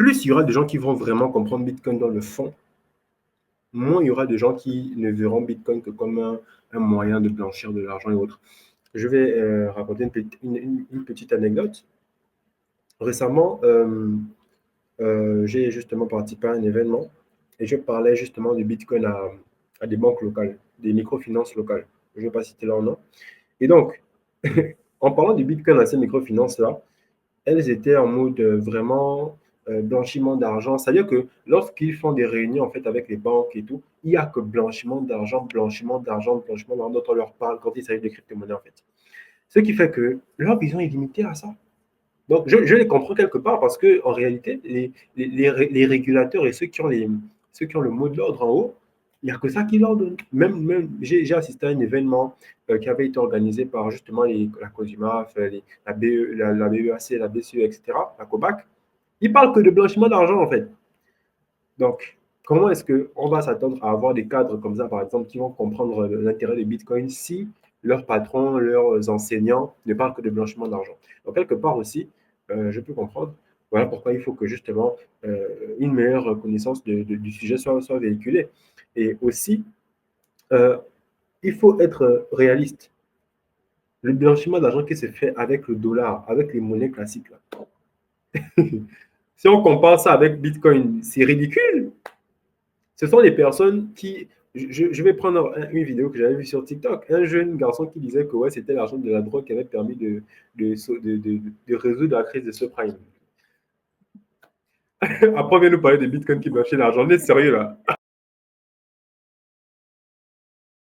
plus il y aura des gens qui vont vraiment comprendre Bitcoin dans le fond, moins il y aura de gens qui ne verront Bitcoin que comme un moyen de blanchir de l'argent et autres. Je vais raconter une petite anecdote. Récemment, j'ai justement participé à un événement et je parlais justement du Bitcoin à des banques locales, des microfinances locales. Je ne vais pas citer leur nom. Et donc, en parlant du Bitcoin à ces microfinances-là, elles étaient en mode vraiment blanchiment d'argent. C'est-à-dire que lorsqu'ils font des réunions en fait avec les banques et tout, il n'y a que blanchiment d'argent, blanchiment d'argent, blanchiment d'argent dont on leur parle quand il s'agit de crypto-monnaies en fait. Ce qui fait que leur vision est limitée à ça. Donc, je les comprends quelque part parce que en réalité, les régulateurs et ceux qui ont le mot de l'ordre en haut, il n'y a que ça qui leur donne. J'ai assisté à un événement qui avait été organisé par justement la COSUMAF, la, BE, la BEAC, la BCE, etc., la COBAC. Ils parlent que de blanchiment d'argent, en fait. Donc, comment est-ce qu'on va s'attendre à avoir des cadres comme ça, par exemple, qui vont comprendre l'intérêt des bitcoins si leurs patrons, leurs enseignants ne parlent que de blanchiment d'argent? Donc, quelque part aussi, je peux comprendre. Voilà pourquoi il faut que justement une meilleure connaissance du sujet soit véhiculée. Et aussi, euh, il faut être réaliste. Le blanchiment d'argent qui se fait avec le dollar, avec les monnaies classiques, là. Si on compare ça avec Bitcoin, c'est ridicule. Ce sont des personnes qui. Je vais prendre une vidéo que j'avais vue sur TikTok. Un jeune garçon qui disait que ouais, c'était l'argent de la drogue qui avait permis de résoudre la crise de ce prime. Après, on vient nous parler de Bitcoin qui blanchit l'argent. On est sérieux là.